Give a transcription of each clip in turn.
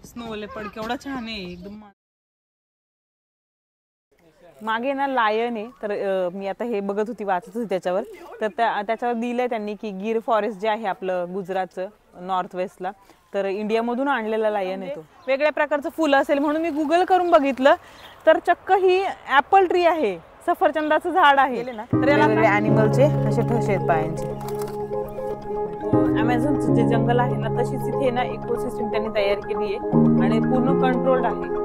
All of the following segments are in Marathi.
स्नो लेपर्ड केवढा छान आहे एकदम। मागे ना लायन आहे, तर मी आता हे बघत होती, वाचत होती त्याच्यावर, तर त्याच्यावर दिलंय त्यांनी की गिर फॉरेस्ट जे आहे आपलं गुजरातचं नॉर्थ वेस्टला, तर इंडियामधून आणलेला लायन आहे तो। वेगळ्या प्रकारचं फुलं असेल म्हणून मी गुगल करून बघितलं, तर चक्क ही ॲपल ट्री आहे, सफरचंदाचं झाड आहे ना। तर याला वेगळे ॲनिमलचे असे ठसे आहेत पायांचे। अमेझॉनचं जे जंगल आहे ना, तशीच इथे ना इकोसिस्टम त्यांनी तयार केली आहे आणि पूर्ण कंट्रोल्ड आहे।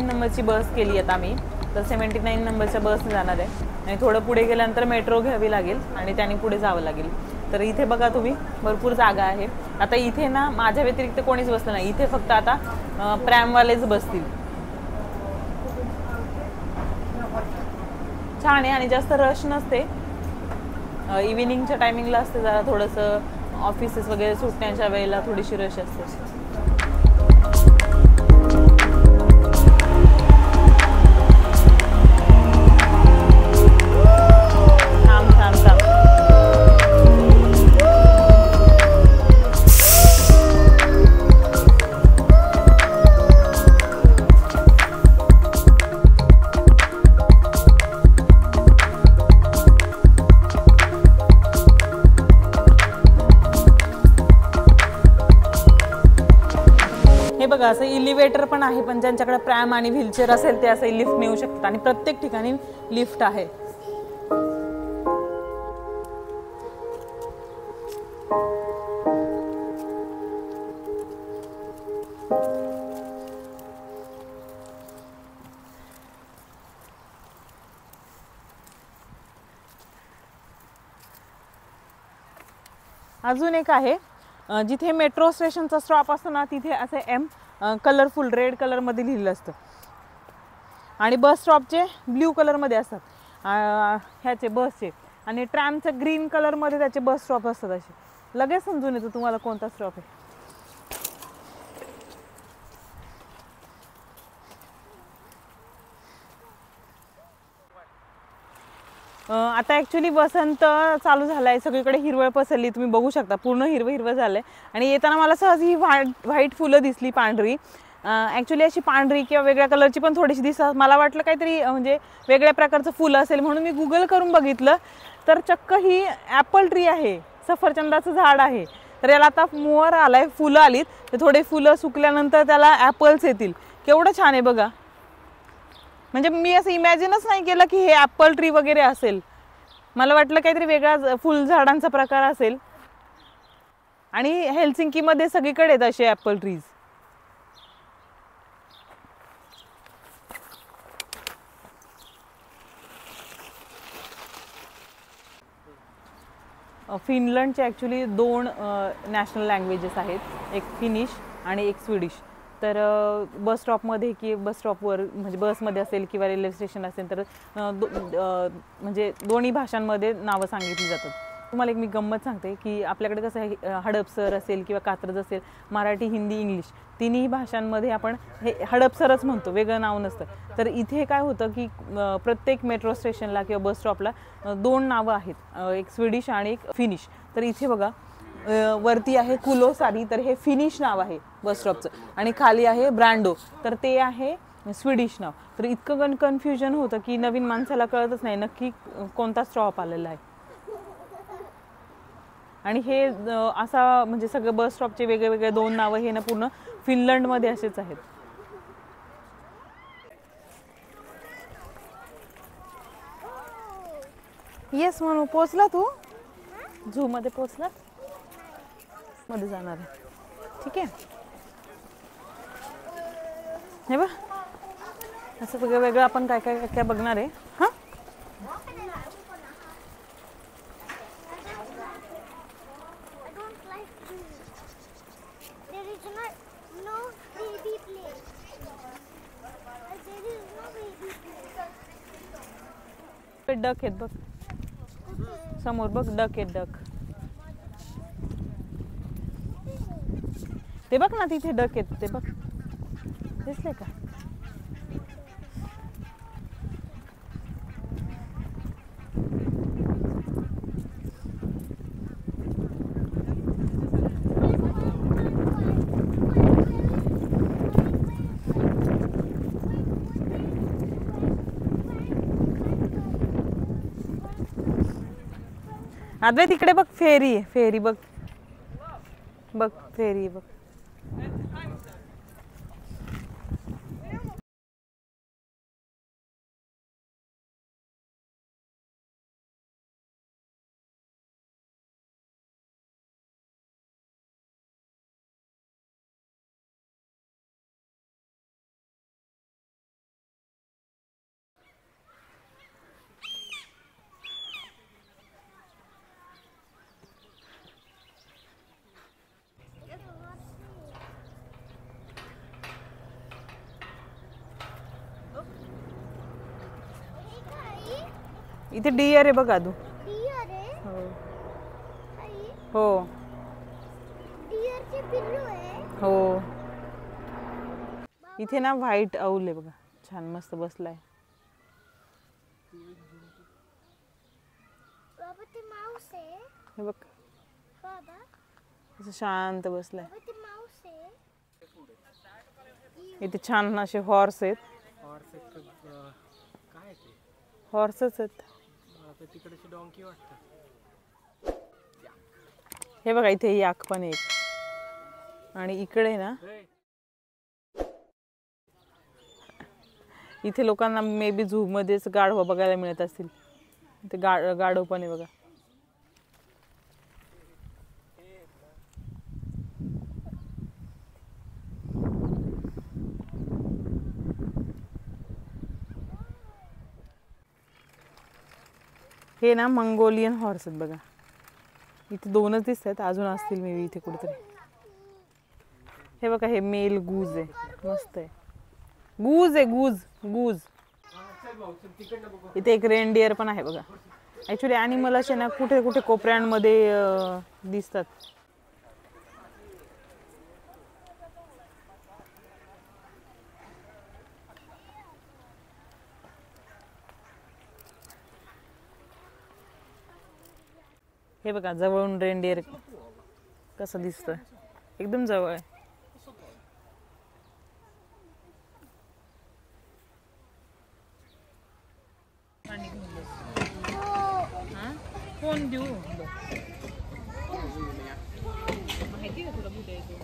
नंबरची बस केली आता आम्ही, तर 79 नंबरच्या बसने जाणार आहे आणि थोडं पुढे गेल्यानंतर मेट्रो घ्यावी लागेल आणि त्याने पुढे जावं लागेल। तर इथे बघा तुम्ही भरपूर जागा आहे। आता इथे ना माझ्या व्यतिरिक्त कोणीच बसलं नाही, इथे फक्त आता प्रॅमवालेच बसतील। छान आहे आणि जास्त रश नसते, इव्हिनिंगच्या टायमिंगला असते जरा थोडंसं, ऑफिसेस वगैरे सुटण्याच्या वेळेला थोडीशी रश असते। बघा असं इलिव्हेटर पण आहे, पण ज्यांच्याकडे प्रॅम आणि व्हीलचेअर असेल ते असं लिफ्ट नेऊ शकतात आणि प्रत्येक ठिकाणी लिफ्ट आहे। अजून एक आहे, जिथे मेट्रो स्टेशनचा स्टॉप असतो ना, तिथे असं एम कलरफुल रेड कलर मध्ये लिहिलेलं असतं आणि बस स्टॉपचे ब्ल्यू कलर मध्ये असतात ह्याचे बसचे, आणि ट्रॅमचे ग्रीन कलर मध्ये त्याचे बस स्टॉप असतात। असे लगेच समजून येतं तुम्हाला कोणता स्टॉप आहे। आता ॲक्च्युली वसंत चालू झाला आहे, सगळीकडे हिरवळ पसरली, तुम्ही बघू शकता पूर्ण हिरवं हिरवं झालं आहे। आणि येताना मला सहज ही व्हाईट फुलं दिसली पांढरी, ॲक्च्युली अशी पांढरी किंवा वेगळ्या कलरची पण थोडीशी दिसतात। मला वाटलं काहीतरी म्हणजे वेगळ्या प्रकारचं फुलं असेल म्हणून मी गुगल करून बघितलं, तर चक्क ही ॲपल ट्री आहे, सफरचंदाचं झाड आहे। तर याला आता मोहर आलाय, फुलं आलीत, तर थोडे फुलं सुकल्यानंतर त्याला ॲपल्स येतील। केवढं छान आहे बघा, म्हणजे मी असं इमॅजिनच नाही केलं की हे ॲपल ट्री वगैरे असेल, मला वाटलं काहीतरी वेगळा फुलझाडांचा प्रकार असेल। आणि हेल्सिंकीमध्ये सगळीकडे आहेत असे ॲपल ट्रीज। फिनलंडचे ॲक्च्युली 2 नॅशनल लँग्वेजेस आहेत, एक फिनिश आणि एक स्वीडिश। तर बस स्टॉपमध्ये की बस स्टॉपवर म्हणजे बसमध्ये असेल किंवा रेल्वे स्टेशन असेल तर म्हणजे दोन्ही भाषांमध्ये नावं सांगितली जातात। तुम्हाला एक मी गंमत सांगते की आपल्याकडे कसं आहे, हडपसर असेल किंवा कात्रज असेल, मराठी हिंदी इंग्लिश तिन्ही भाषांमध्ये आपण हे हडपसरच म्हणतो, वेगळं नाव नसतं। तर इथे काय होतं की प्रत्येक मेट्रो स्टेशनला किंवा बस स्टॉपला 2 नावं आहेत, एक स्वीडिश आणि एक फिनिश। तर इथे बघा वरती आहे कुलोसारी, तर हे फिनिश नाव आहे बस स्टॉपचं, आणि खाली आहे ब्रँडो, तर ते आहे स्वीडिश नाव। तर इतकं कन्फ्युजन होतं की नवीन माणसाला कळतच नाही नक्की कोणता स्टॉप आलेला आहे। आणि हे असा म्हणजे सगळं बस स्टॉपचे वेगळे वेगळे 2 नावं हे ना पूर्ण फिनलंडमध्ये असेच आहेत। येस म्हणू, पोचला तू? झू मध्ये पोहोचला मध्ये जाणार आहे. ठीक आहे. हे बघ असं वेगळं वेगळं आपण काय काय काय बघणार आहे. हा डक आहेत बघ समोर बघ. डक आहेत डक. ते बघ ना तिथे डक आहेत ते बघ. दिसले का? अद्वैत तिकडे बघ फेरी आहे. फेरी बघ बघ फेरी बघ. इथे डियर आहे बघ आदू. हो हो. इथे ना व्हाईट आऊल आहे बघा. छान मस्त बसलाय. हे बघ असं शांत बसलाय. इथे छान असे हॉर्स आहेत. हॉर्सच आहेत. हे बघा इथे याक पण एक. आणि इकडे ना इथे लोकांना मे बी झू मध्येच गाढवा बघायला मिळत असतील. इथे गाढव पण आहे बघा. हे ना मंगोलियन हॉर्स आहेत बघा. इथे दोनच दिसत आहेत. अजून असतील मे बी इथे कुठेतरी. हे बघा हे मेल गूज आहे. मस्त आहे. गूज आहे गूज गूज. इथे एक रेनडियर पण आहे बघा. ऍक्च्युली ॲनिमल असे ना कुठे कुठे कोपऱ्यांमध्ये दिसतात. हे बघा जवळून रेनडियर कसं दिसतोय. एकदम जवळ आहे. फोन देऊ माहिती का तुला कुठे येतो.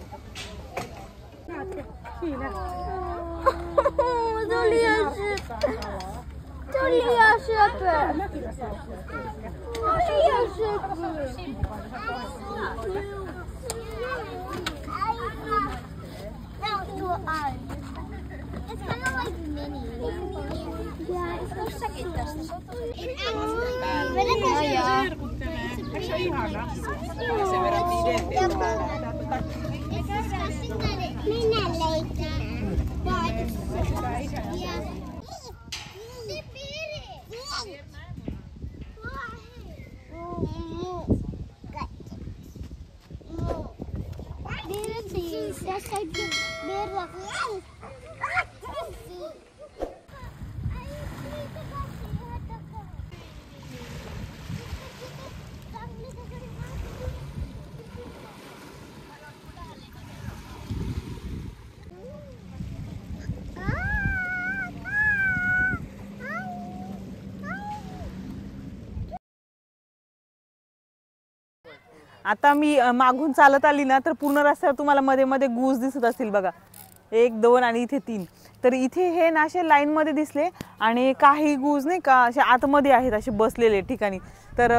It's kind of like mini. Yeah, it's not second dust. That's like the bear walking. आता मी मागून चालत आली ना तर पूर्ण रस्त्यावर तुम्हाला मध्ये मध्ये गूज दिसत असतील बघा. 1 2 आणि इथे 3. तर इथे हे ना असे लाईन मध्ये दिसले आणि काही गूज नाही का असे आतमध्ये आहेत असे बसलेले ठिकाणी. तर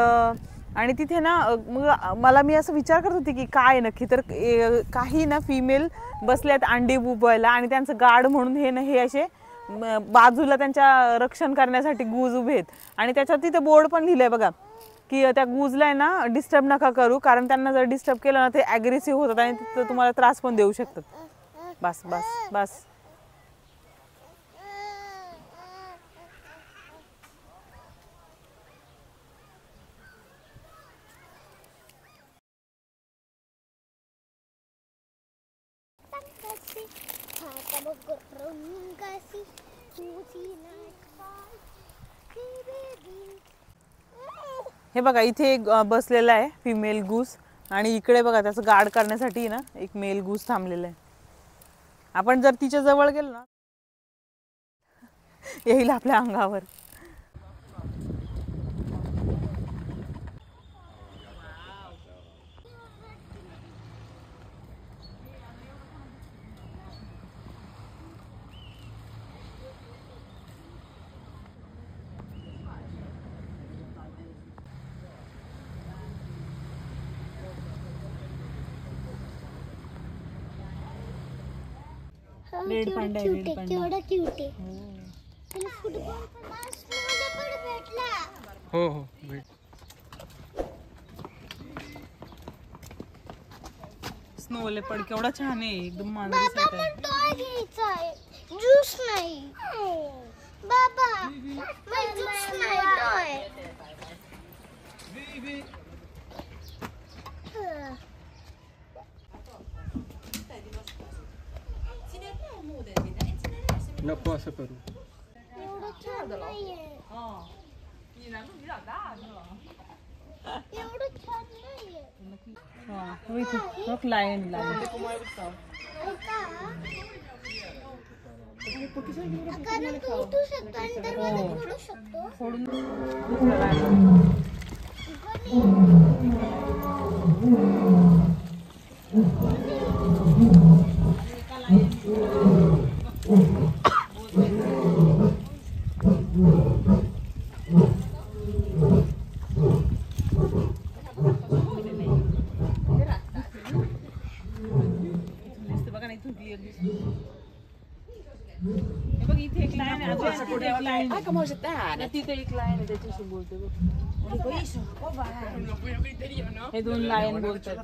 आणि तिथे ना मग मला मी असं विचार करत होती की काय नक्की, तर काही ना फिमेल बसल्यात अंडी उबवायला आणि त्यांचं गार्ड म्हणून हे ना हे असे बाजूला त्यांच्या रक्षण करण्यासाठी गूज उभे आहेत. आणि त्याच्यावर तिथे बोर्ड पण लिहिलंय बघा की त्या गूजला आहे ना डिस्टर्ब नका करू, कारण त्यांना जर डिस्टर्ब केलं ना ते ॲग्रेसिव्ह होतात आणि तुम्हाला त्रास पण देऊ शकतात. बस बस बस. हे बघा इथे एक बसलेला आहे फिमेल गूस आणि इकडे बघा त्याचं गार्ड करण्यासाठी ना एक मेल गूस थांबलेला आहे. आपण जर तिच्या जवळ गेलो ना येईल आपल्या अंगावर. रेड पांडा आहे, रेड पांडा. केवढा क्यूट आहे. त्याला फुटबॉल पण भेटला. हो हो भेट. स्नो लेपर्ड केवढा छान आहे, एकदम मांजरी सारखा आहे. टॉय घ्यायचा आहे, ज्यूस नाही. बाबा मला ज्यूस नाही, टॉय. नको असं करू. एवढं छान नाहीये. एवढं छान नाहीये. Lion lion. कारण तू उठू शकतो आणि दरवाजा फोडू शकतो. सोडून बघा ना इथून क्लिअर दिसतो. हे बघ इथे एक लाईन आहे, अजून तिथे एक लाईन आहे. तिथे एक लाईन आहे, त्याच्याशी बोलते बघ. हे दोन लाईन बोलतात.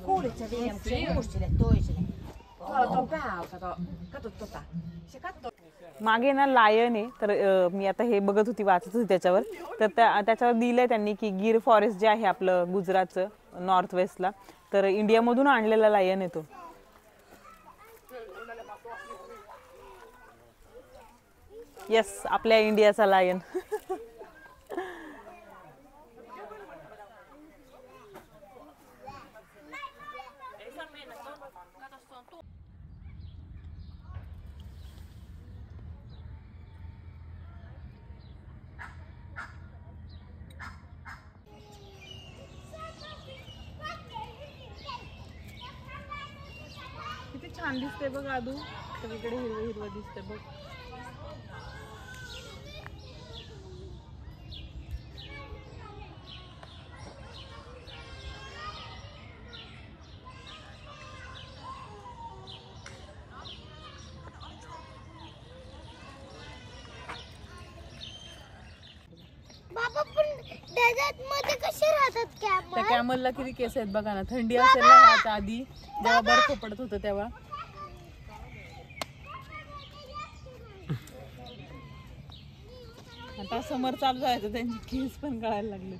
मागे ना लायन आहे, तर मी आता हे बघत होती, वाचत होती त्याच्यावर, तर त्याच्यावर दिलंय त्यांनी की गिर फॉरेस्ट जे आहे आपलं गुजरातचं नॉर्थ वेस्टला, तर इंडियामधून आणलेला लायन आहे तो. येस, आपल्या इंडियाचा लायन. किती छान दिसते बघ आदू, सगळीकडे हिरवं हिरवं दिसते बघ. बाबा पण डेझर्ट मध्ये कसे राहतात त्या कॅमल? कॅमलला किती केस आहेत बघा ना. थंडी असेल ना ह्यात आधी जेव्हा बर्फ पडत होतं तेव्हा. आता समर चालू झालं, त्यांची केस पण कळायला लागले.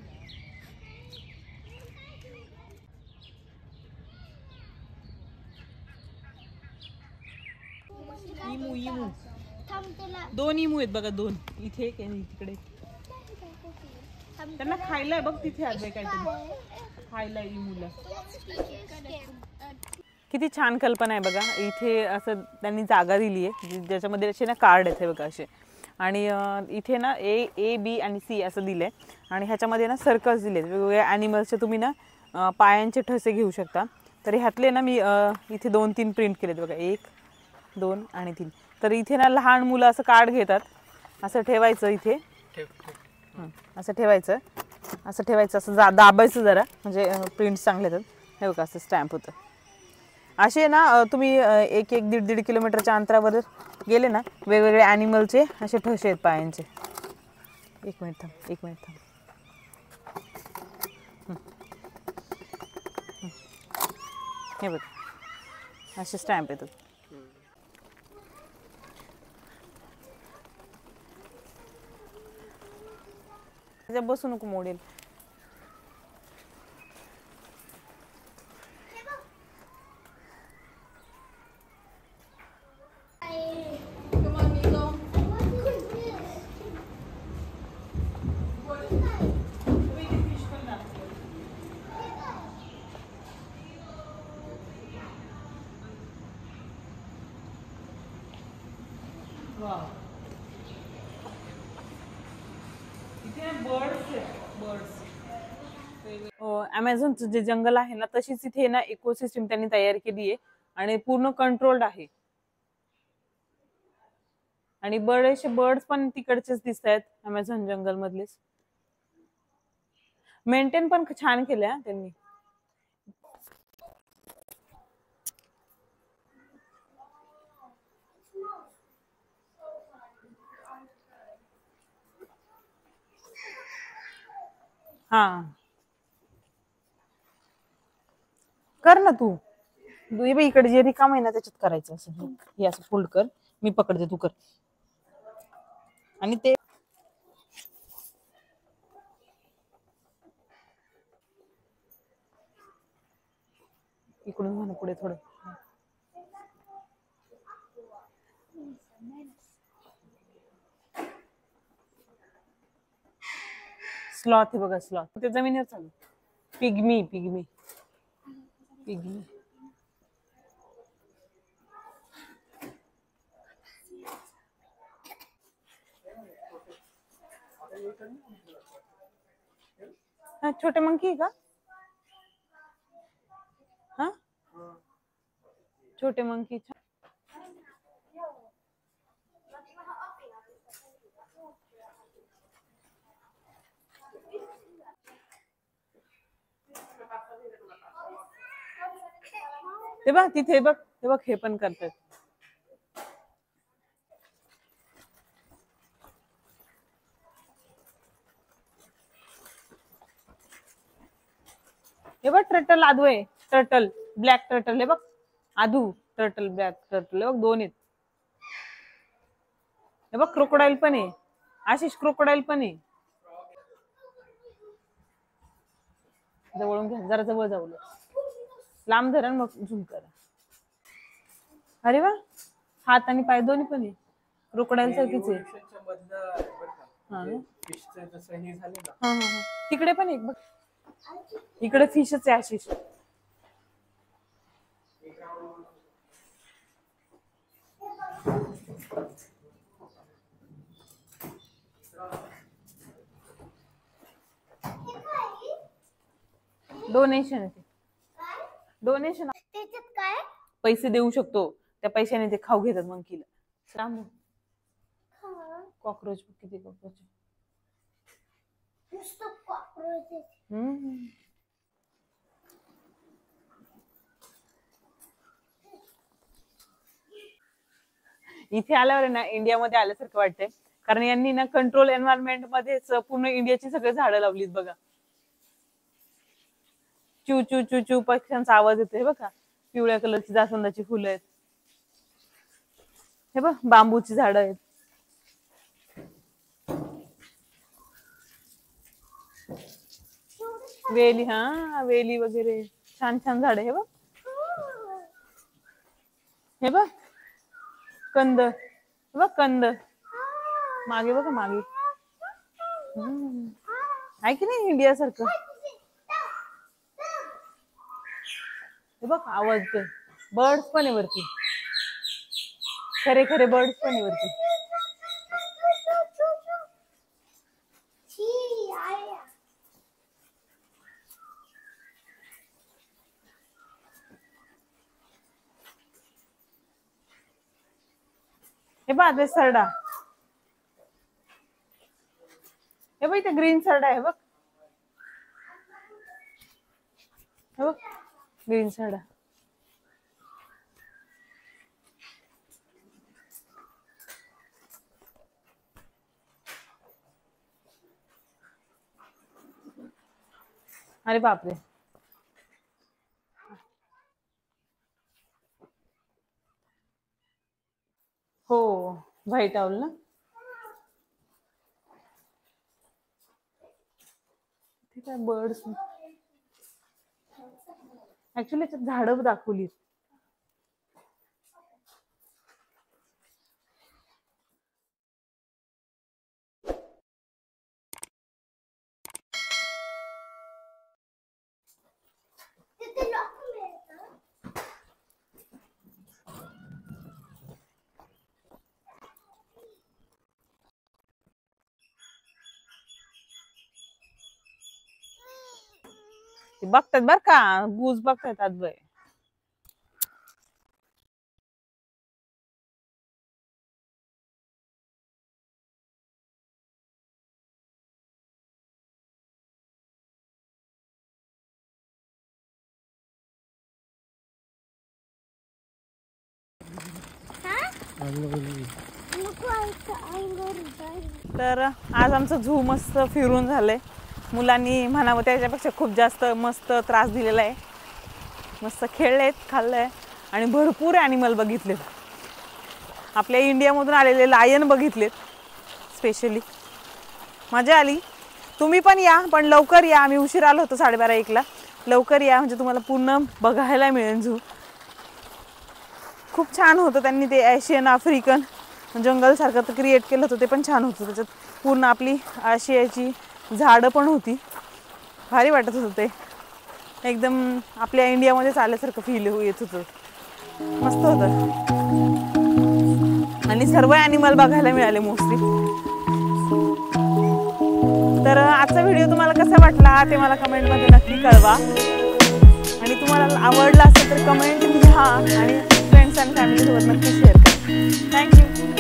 इमू इमू थांब त्याला. दोन इमू आहेत बघा, दोन इथे एक आणि तिकडे. त्यांना खायला बघ तिथे आहे काहीतरी खायला इमूला. किती छान कल्पना आहे बघा. इथे असं त्यांनी जागा दिली आहे ज्याच्यामध्ये असे ना कार्ड आहेत बघा असे, आणि इथे ना ए बी आणि सी असं दिलंय, आणि ह्याच्यामध्ये ना सर्कल्स दिलेत वेगवेगळ्या ॲनिमल्सचे. तुम्ही ना पायांचे ठसे घेऊ शकता. तर ह्यातले ना मी इथे 2-3 प्रिंट केलेत बघा, 1, 2 आणि 3. तर इथे ना लहान मुलं असं कार्ड घेतात, असं ठेवायचं इथे, असं ठेवायचं असं ठेवायचं, असं दाबायचं जरा, म्हणजे प्रिंट चांगले येतात. हे बघा असं स्टॅम्प होतं. असे ना तुम्ही 1-1, 1.5 किलोमीटरच्या अंतरावर गेले ना, वेगवेगळे ॲनिमलचे असे ठसे आहेत पायांचे. एक मिनिट थांब. हे बघ असे स्टॅम्प येतात. त्याच्या बसू नको, मोडेल. अमेझॉनचं जे जंगल आहे ना, तशीच इथे ना इकोसिस्टम त्यांनी तयार केली आहे आणि पूर्ण कंट्रोल्ड आहे. आणि बरेचसे बर्ड्स पण तिकडचेच दिसत आहेत, अमेझॉन जंगल मधलेच. मेंटेन पण छान केले त्यांनी. हा कर ना तू. इकडे जे रिकाम आहे ना त्याच्यात करायचं असं. हे असं फोल्ड कर, मी पकडते, तू कर. आणि ते इकडून म्हणा पुढे थोडं. स्लॉथ आहे बघा, स्लॉथ ते जमिनीवर चालू. पिग्मी. हा छोटे मंकी आहे का? हा छोटे मंकी. ते बघ तिथे बघ, ते बघ हे पण करतात. हे बघ टर्टल आदू आहे, टर्टल ब्लॅक टर्टल. हे बघ आदू टर्टल, ब्लॅक टर्टल. हे बघ 2 आहेत. हे बघ क्रोकोडाईल पण आहे, आशिष क्रोकोडाईल पण आहे. जवळून घ्या, जरा जवळ जाऊ, लांब धरण मग झूम करा. अरे वा, हात आणि पाय दोन्ही पण आहे, क्रोकोडाईल सारखीच आहे. तिकडे पण एक बघ, इकडे फिशच आहे आशिष. डोनेशन आहे ते, डोनेशन. त्याच्यात काय? पैसे देऊ शकतो, त्या पैशाने ते खाऊ घेतात मंकीला. कॉक्रोच किती कॉक्रोच. इथे आल्यावर ना इंडियामध्ये आल्यासारखं वाटतंय, कारण यांनी ना कंट्रोल एन्व्हायरमेंट मध्येच पूर्ण इंडियाची सगळे झाडं लावलीत बघा. चू चू चू चू पक्ष्यांचा आवाज येतोय बघा. पिवळ्या कलरची जास्वंदाची फुलं आहेत. हे बघ बांबूची झाडं आहेत. वेली, हा वेली वगैरे छान छान झाड. हे बघ, हे बघ कंद. हे बघ कंद मागे बघा, मागे आहे की नाही इंडिया सारखं. हे बघ आवाज येतोय. बर्ड्स पण आहे वरती, खरे खरे बर्ड्स पण आहे वरती. हे बघ ते सरडा. हे बघ इथे ग्रीन सरडा आहे बघ. हो ग्रीन साडा. अरे बापरे. हो व्हाईट आउल ना. ठीक आहे बर्ड्स ऍक्च्युली त्याच्यात झाडं दाखवली. तिथे लोक मिळतात. ते बघतात बर का गूज बघतात आजबय. तर आज आमचं झू मस्त फिरून झालंय. मुलांनी म्हणावं त्याच्यापेक्षा खूप जास्त मस्त त्रास दिलेला आहे. मस्त खेळलेत, खाल्लंय आणि भरपूर ॲनिमल बघितलेत. आपल्या इंडियामधून आलेले लायन बघितलेत. स्पेशली मजा आली. तुम्ही पण या, पण लवकर या. आम्ही उशीर आलो होतो 12:30-1ला. लवकर या म्हणजे तुम्हाला पूर्ण बघायला मिळेल झू. खूप छान होतं. त्यांनी ते एशियन आफ्रिकन जंगलसारखं तर क्रिएट केलं होतं, ते पण छान होतं. त्याच्यात पूर्ण आपली आशियाची झाडं पण होती. भारी वाटत होतं ते. एकदम आपल्या इंडियामध्येच आल्यासारखं फील येत होतं. मस्त होतं आणि सर्व ॲनिमल बघायला मिळाले मोस्टली. तर आजचा व्हिडिओ तुम्हाला कसा वाटला ते मला कमेंटमध्ये नक्की कळवा. आणि तुम्हाला आवडला असेल तर कमेंट लिहा आणि फ्रेंड्स अँड फॅमिलीसोबत नक्की शेअर करा. थँक्यू.